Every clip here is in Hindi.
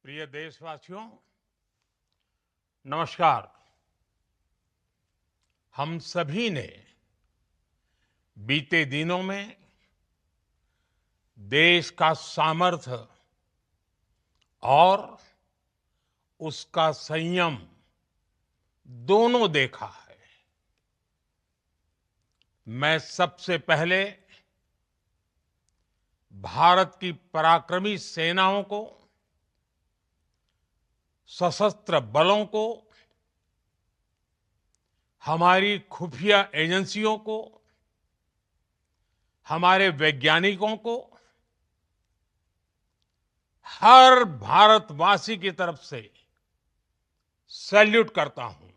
प्रिय देशवासियों, नमस्कार। हम सभी ने बीते दिनों में देश का सामर्थ्य और उसका संयम दोनों देखा है। मैं सबसे पहले भारत की पराक्रमी सेनाओं को, सशस्त्र बलों को, हमारी खुफिया एजेंसियों को, हमारे वैज्ञानिकों को, हर भारतवासी की तरफ से सैल्यूट करता हूं।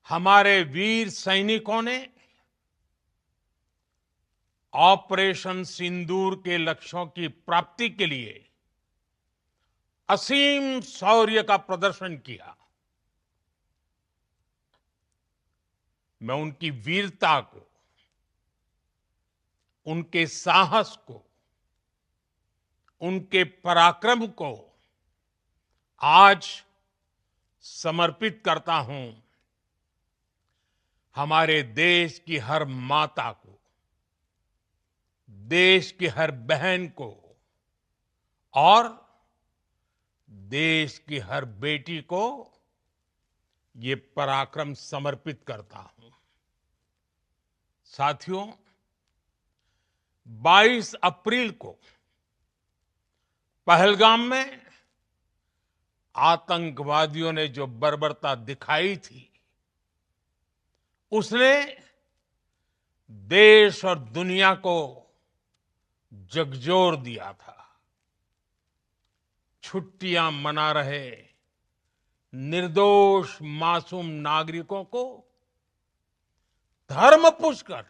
हमारे वीर सैनिकों ने ऑपरेशन सिंदूर के लक्ष्यों की प्राप्ति के लिए असीम शौर्य का प्रदर्शन किया। मैं उनकी वीरता को, उनके साहस को, उनके पराक्रम को आज समर्पित करता हूं हमारे देश की हर माता को, देश की हर बहन को और देश की हर बेटी को ये पराक्रम समर्पित करता हूं। साथियों, 22 अप्रैल को पहलगाम में आतंकवादियों ने जो बर्बरता दिखाई थी, उसने देश और दुनिया को झकझोर दिया था। छुट्टियां मना रहे निर्दोष मासूम नागरिकों को धर्म पूछकर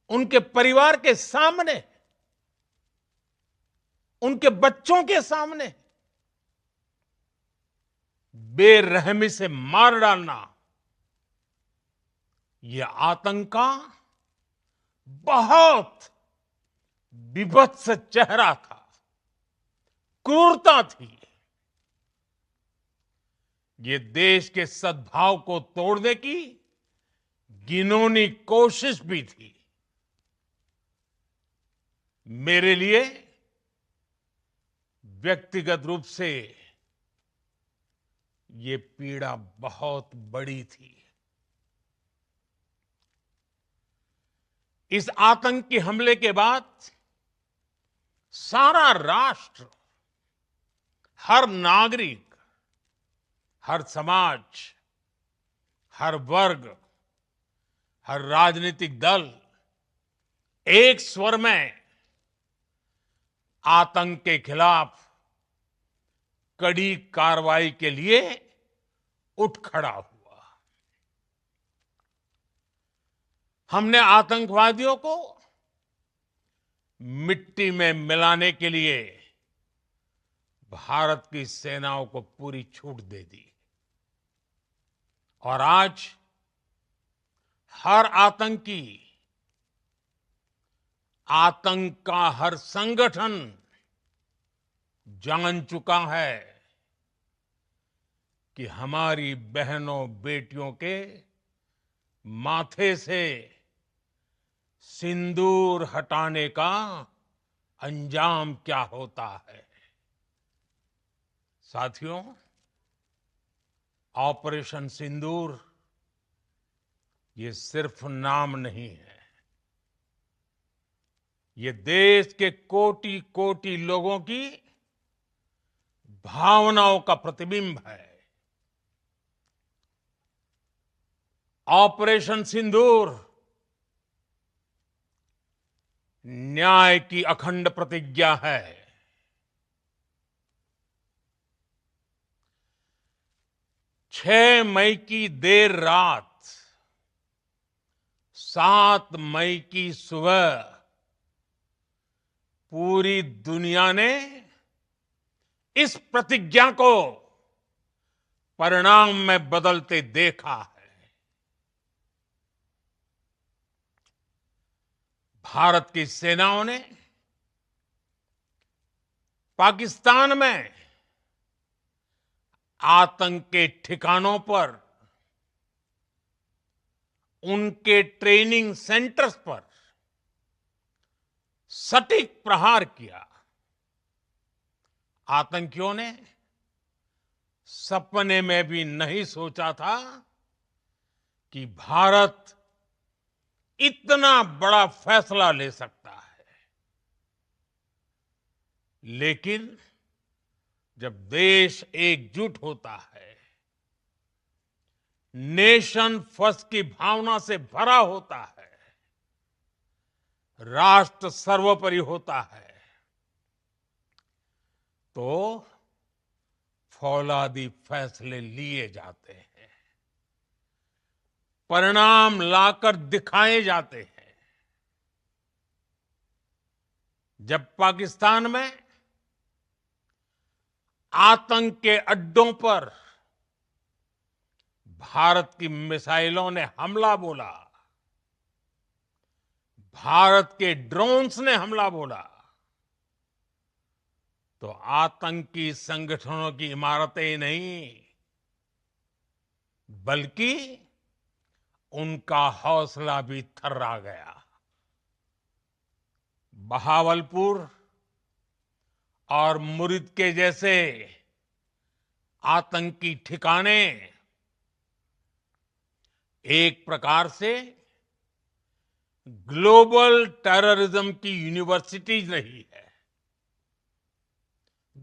उनके परिवार के सामने, उनके बच्चों के सामने बेरहमी से मार डालना, यह आतंक का बहुत विभत्स चेहरा था, क्रूरता थी। ये देश के सद्भाव को तोड़ने की घिनौनी कोशिश भी थी। मेरे लिए व्यक्तिगत रूप से ये पीड़ा बहुत बड़ी थी। इस आतंकी हमले के बाद सारा राष्ट्र, हर नागरिक, हर समाज, हर वर्ग, हर राजनीतिक दल एक स्वर में आतंक के खिलाफ कड़ी कार्रवाई के लिए उठ खड़ा हुआ। हमने आतंकवादियों को मिट्टी में मिलाने के लिए भारत की सेनाओं को पूरी छूट दे दी और आज हर आतंकी, आतंक का हर संगठन जान चुका है कि हमारी बहनों बेटियों के माथे से सिंदूर हटाने का अंजाम क्या होता है। साथियों, ऑपरेशन सिंदूर ये सिर्फ नाम नहीं है, ये देश के कोटि कोटि लोगों की भावनाओं का प्रतिबिंब है। ऑपरेशन सिंदूर न्याय की अखंड प्रतिज्ञा है। 6 मई की देर रात, 7 मई की सुबह पूरी दुनिया ने इस प्रतिज्ञा को परिणाम में बदलते देखा है। भारत की सेनाओं ने पाकिस्तान में आतंक के ठिकानों पर, उनके ट्रेनिंग सेंटर्स पर सटीक प्रहार किया। आतंकियों ने सपने में भी नहीं सोचा था कि भारत इतना बड़ा फैसला ले सकता है। लेकिन जब देश एकजुट होता है, नेशन फर्स्ट की भावना से भरा होता है, राष्ट्र सर्वोपरि होता है, तो फौलादी फैसले लिए जाते हैं, परिणाम लाकर दिखाए जाते हैं। जब पाकिस्तान में आतंक के अड्डों पर भारत की मिसाइलों ने हमला बोला, भारत के ड्रोन्स ने हमला बोला, तो आतंकी संगठनों की इमारतें ही नहीं, बल्कि उनका हौसला भी थर्रा गया। बहावलपुर और मुरिद के जैसे आतंकी ठिकाने एक प्रकार से ग्लोबल टेररिज्म की यूनिवर्सिटीज रही है।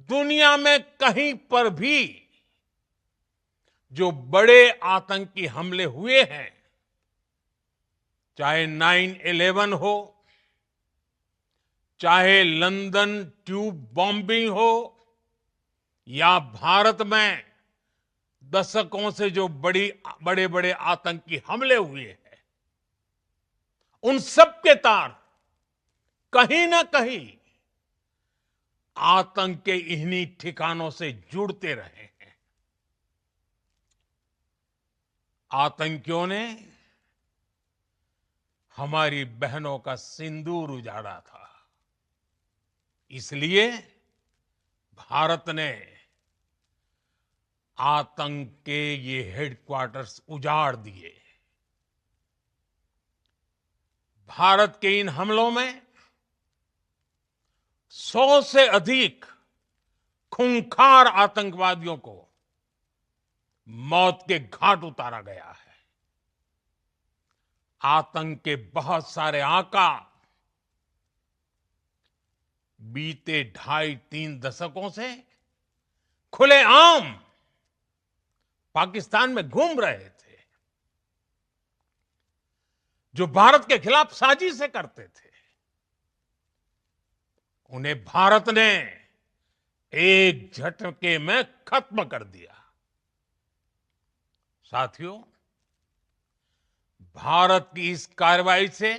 दुनिया में कहीं पर भी जो बड़े आतंकी हमले हुए हैं, चाहे 9/11 हो, चाहे लंदन ट्यूब बॉम्बिंग हो, या भारत में दशकों से जो बड़े बड़े आतंकी हमले हुए हैं, उन सब के तार कहीं ना कहीं आतंक के इन्हीं ठिकानों से जुड़ते रहे हैं। आतंकियों ने हमारी बहनों का सिंदूर उजाड़ा था, इसलिए भारत ने आतंक के ये हेडक्वार्टर्स उजाड़ दिए। भारत के इन हमलों में 100 से अधिक खूंखार आतंकवादियों को मौत के घाट उतारा गया है। आतंक के बहुत सारे आका बीते 2.5-3 दशकों से खुलेआम पाकिस्तान में घूम रहे थे, जो भारत के खिलाफ साजिशें करते थे। उन्हें भारत ने एक झटके में खत्म कर दिया। साथियों, भारत की इस कार्रवाई से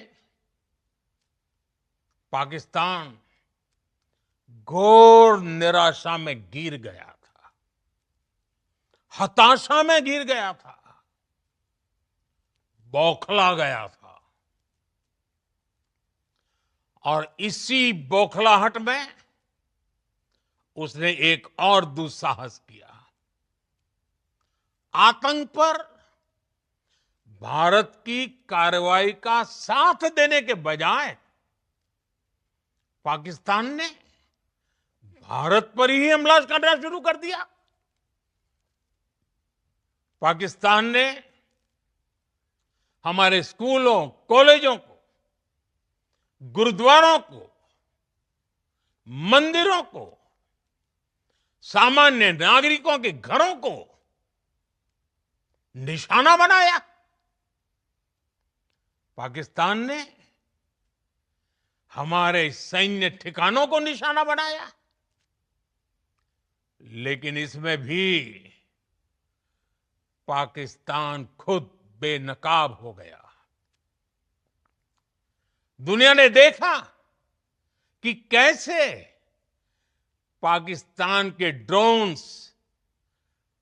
पाकिस्तान घोर निराशा में गिर गया था, हताशा में गिर गया था, बौखला गया था। और इसी बौखलाहट में उसने एक और दुस्साहस किया। आतंक पर भारत की कार्रवाई का साथ देने के बजाय पाकिस्तान ने भारत पर ही हमला करना शुरू कर दिया। पाकिस्तान ने हमारे स्कूलों, कॉलेजों को, गुरुद्वारों को, मंदिरों को, सामान्य नागरिकों के घरों को निशाना बनाया। पाकिस्तान ने हमारे सैन्य ठिकानों को निशाना बनाया। लेकिन इसमें भी पाकिस्तान खुद बेनकाब हो गया। दुनिया ने देखा कि कैसे पाकिस्तान के ड्रोन्स,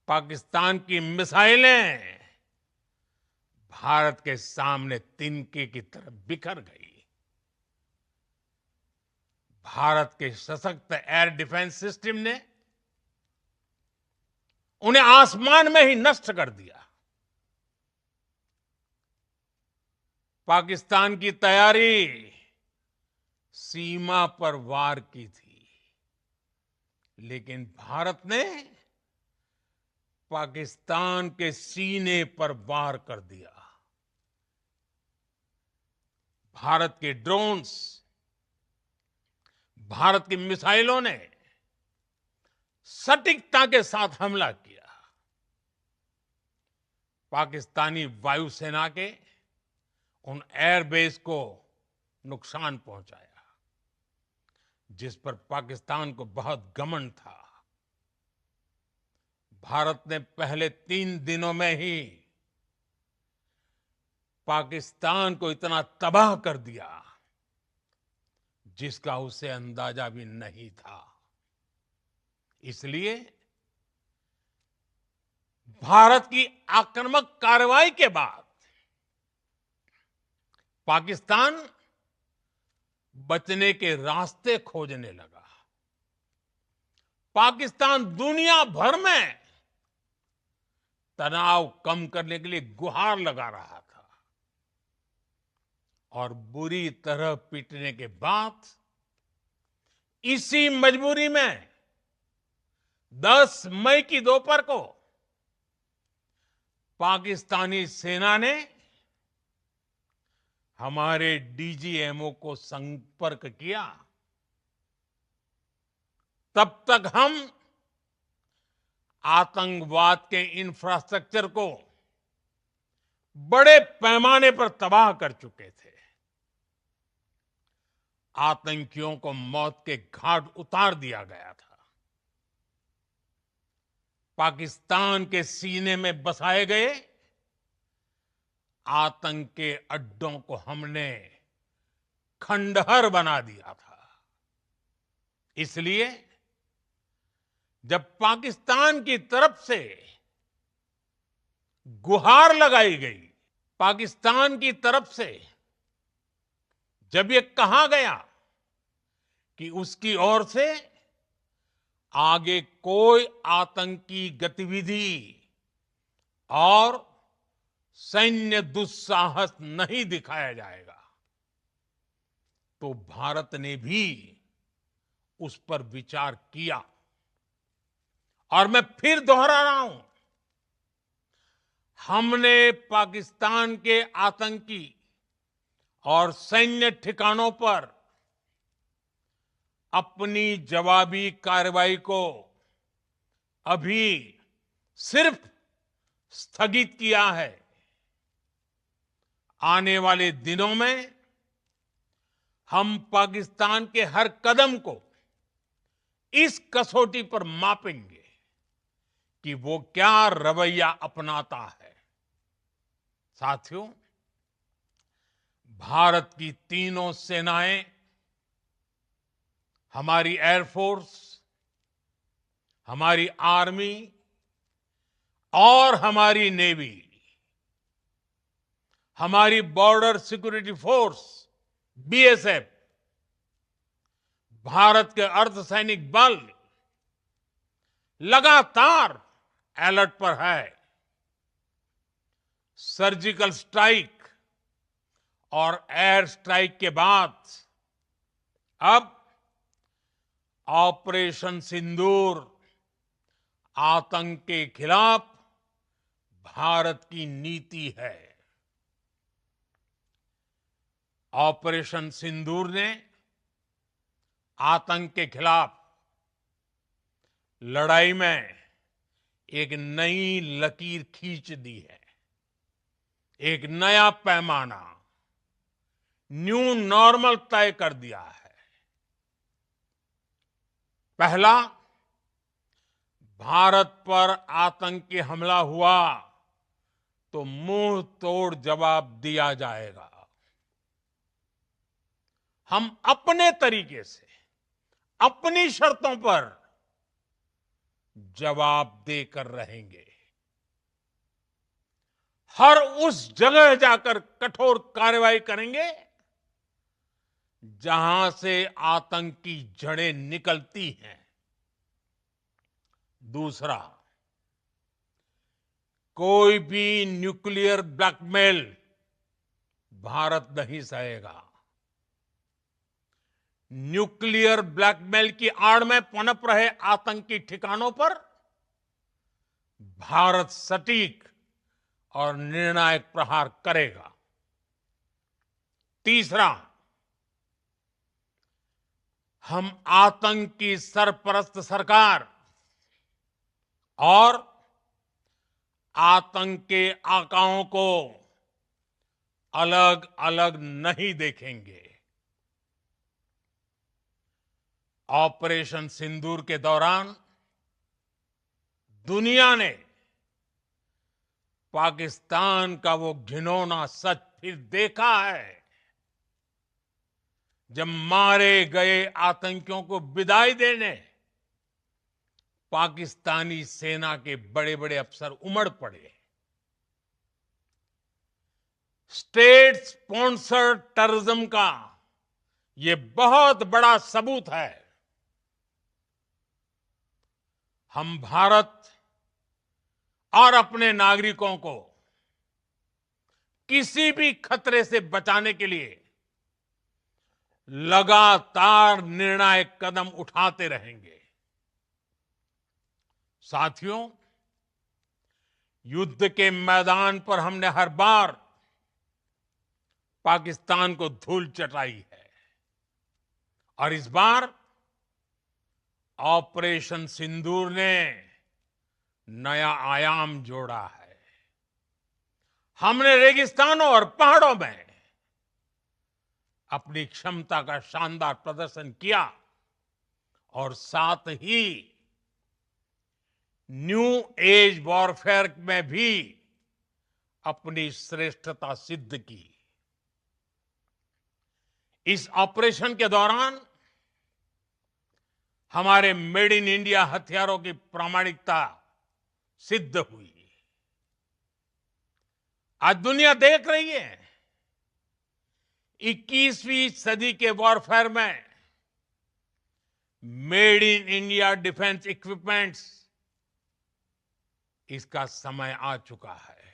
पाकिस्तान की मिसाइलें भारत के सामने तिनके की तरह बिखर गई। भारत के सशक्त एयर डिफेंस सिस्टम ने उन्हें आसमान में ही नष्ट कर दिया। पाकिस्तान की तैयारी सीमा पर वार की थी, लेकिन भारत ने पाकिस्तान के सीने पर वार कर दिया। भारत के ड्रोन्स, भारत की मिसाइलों ने सटीकता के साथ हमला किया। पाकिस्तानी वायुसेना के उन एयरबेस को नुकसान पहुंचाया, जिस पर पाकिस्तान को बहुत घमंड था। भारत ने पहले 3 दिनों में ही पाकिस्तान को इतना तबाह कर दिया, जिसका उसे अंदाजा भी नहीं था। इसलिए भारत की आक्रामक कार्रवाई के बाद पाकिस्तान बचने के रास्ते खोजने लगा। पाकिस्तान दुनिया भर में तनाव कम करने के लिए गुहार लगा रहा था, और बुरी तरह पीटने के बाद इसी मजबूरी में 10 मई की दोपहर को पाकिस्तानी सेना ने हमारे डीजीएमओ को संपर्क किया। तब तक हम आतंकवाद के इंफ्रास्ट्रक्चर को बड़े पैमाने पर तबाह कर चुके थे। आतंकियों को मौत के घाट उतार दिया गया था। पाकिस्तान के सीने में बसाए गए आतंक के अड्डों को हमने खंडहर बना दिया था। इसलिए जब पाकिस्तान की तरफ से गुहार लगाई गई, पाकिस्तान की तरफ से जब ये कहा गया कि उसकी ओर से आगे कोई आतंकी गतिविधि और सैन्य दुस्साहस नहीं दिखाया जाएगा, तो भारत ने भी उस पर विचार किया। और मैं फिर दोहरा रहा हूं, हमने पाकिस्तान के आतंकी और सैन्य ठिकानों पर अपनी जवाबी कार्रवाई को अभी सिर्फ स्थगित किया है। आने वाले दिनों में हम पाकिस्तान के हर कदम को इस कसौटी पर मापेंगे कि वो क्या रवैया अपनाता है। साथियों, भारत की तीनों सेनाएं, हमारी एयरफोर्स, हमारी आर्मी और हमारी नेवी, हमारी border security force BSF, Bharat के अर्धसैनिक बल लगातार अलर्ट पर है। सर्जिकल स्ट्राइक और एयर स्ट्राइक के बाद अब ऑपरेशन सिंदूर आतंक के खिलाफ भारत की नीति है। ऑपरेशन सिंदूर ने आतंक के खिलाफ लड़ाई में एक नई लकीर खींच दी है। एक नया पैमाना, न्यू नॉर्मल तय कर दिया है। पहला, भारत पर आतंकी हमला हुआ तो मुंह तोड़ जवाब दिया जाएगा। हम अपने तरीके से, अपनी शर्तों पर जवाब देकर रहेंगे। हर उस जगह जाकर कठोर कार्रवाई करेंगे जहां से आतंक की जड़ें निकलती हैं। दूसरा, कोई भी न्यूक्लियर ब्लैकमेल भारत नहीं सहेगा। न्यूक्लियर ब्लैकमेल की आड़ में पनप रहे आतंकी ठिकानों पर भारत सटीक और निर्णायक प्रहार करेगा। तीसरा, हम आतंक की सरपरस्त सरकार और आतंक के आकाओं को अलग अलग नहीं देखेंगे। ऑपरेशन सिंदूर के दौरान दुनिया ने पाकिस्तान का वो घिनौना सच फिर देखा है, जब मारे गए आतंकियों को विदाई देने पाकिस्तानी सेना के बड़े बड़े अफसर उमड़ पड़े। स्टेट स्पॉन्सर्ड टेररिज्म का ये बहुत बड़ा सबूत है। हम भारत और अपने नागरिकों को किसी भी खतरे से बचाने के लिए लगातार निर्णायक कदम उठाते रहेंगे। साथियों, युद्ध के मैदान पर हमने हर बार पाकिस्तान को धूल चटाई है और इस बार ऑपरेशन सिंदूर ने नया आयाम जोड़ा है। हमने रेगिस्तानों और पहाड़ों में अपनी क्षमता का शानदार प्रदर्शन किया और साथ ही न्यू एज वॉरफेयर में भी अपनी श्रेष्ठता सिद्ध की। इस ऑपरेशन के दौरान हमारे मेड इन इंडिया हथियारों की प्रामाणिकता सिद्ध हुई। आज दुनिया देख रही है 21वीं सदी के वॉरफेयर में made in India defence equipments, इसका समय आ चुका है।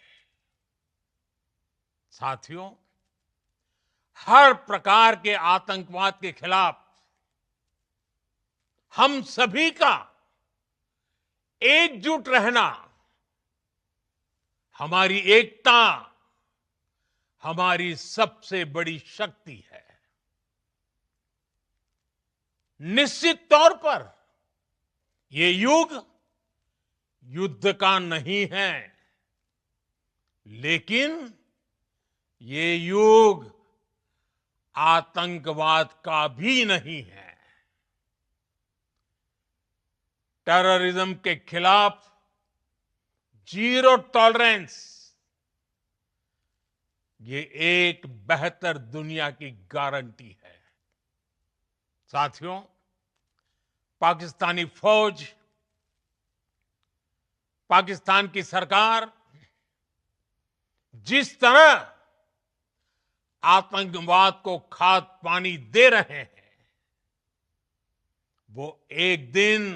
साथियों, हर प्रकार के आतंकवाद के खिलाफ हम सभी का एकजुट रहना, हमारी एकता हमारी सबसे बड़ी शक्ति है। निश्चित तौर पर ये युग युद्ध का नहीं है, लेकिन ये युग आतंकवाद का भी नहीं है। टेररिज्म के खिलाफ जीरो टॉलरेंस, ये एक बेहतर दुनिया की गारंटी है। साथियों, पाकिस्तानी फौज, पाकिस्तान की सरकार जिस तरह आतंकवाद को खाद पानी दे रहे हैं, वो एक दिन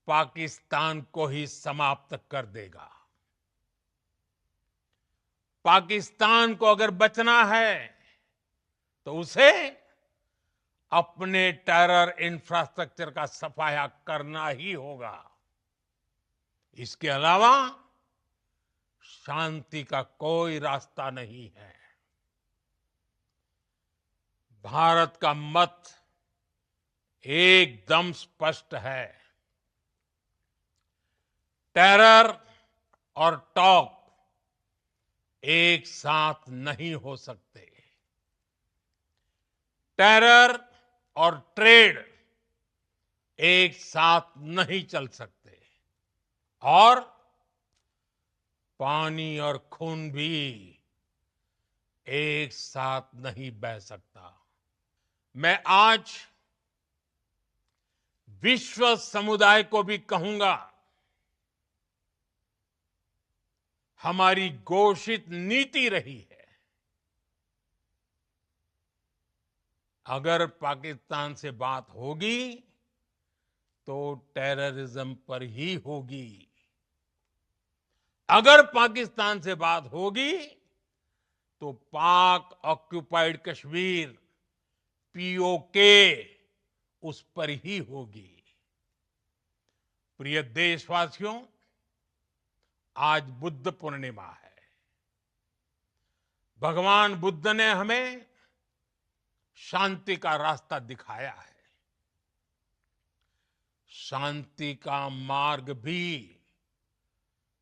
पाकिस्तान को ही समाप्त कर देगा। पाकिस्तान को अगर बचना है तो उसे अपने टेरर इंफ्रास्ट्रक्चर का सफाया करना ही होगा। इसके अलावा शांति का कोई रास्ता नहीं है। भारत का मत एकदम स्पष्ट है। टेरर और टॉक एक साथ नहीं हो सकते। टेरर और ट्रेड एक साथ नहीं चल सकते और पानी और खून भी एक साथ नहीं बह सकता। मैं आज विश्व समुदाय को भी कहूंगा, हमारी घोषित नीति रही है अगर पाकिस्तान से बात होगी तो टेररिज्म पर ही होगी। अगर पाकिस्तान से बात होगी तो पाक ऑक्युपाइड कश्मीर पीओके उस पर ही होगी। प्रिय देशवासियों, आज बुद्ध पूर्णिमा है। भगवान बुद्ध ने हमें शांति का रास्ता दिखाया है। शांति का मार्ग भी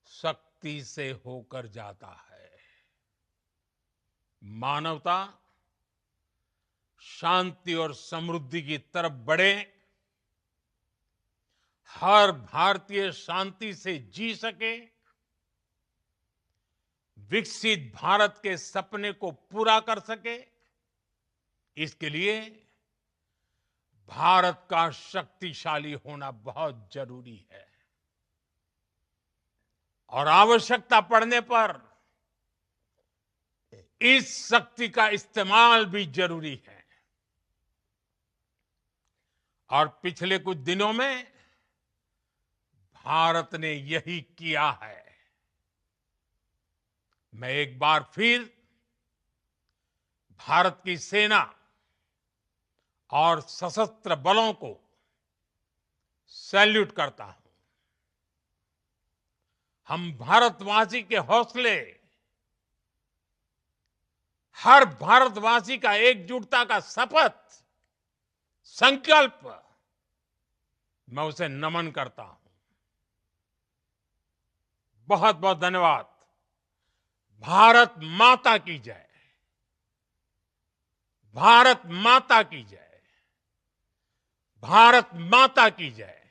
शक्ति से होकर जाता है। मानवता शांति और समृद्धि की तरफ बढ़े, हर भारतीय शांति से जी सके, विकसित भारत के सपने को पूरा कर सके, इसके लिए भारत का शक्तिशाली होना बहुत जरूरी है। और आवश्यकता पड़ने पर इस शक्ति का इस्तेमाल भी जरूरी है। और पिछले कुछ दिनों में भारत ने यही किया है। मैं एक बार फिर भारत की सेना और सशस्त्र बलों को सैल्यूट करता हूं। हम भारतवासी के हौसले, हर भारतवासी का एकजुटता का शपथ, संकल्प, मैं उसे नमन करता हूं। बहुत बहुत धन्यवाद। भारत माता की जय। भारत माता की जय। भारत माता की जय।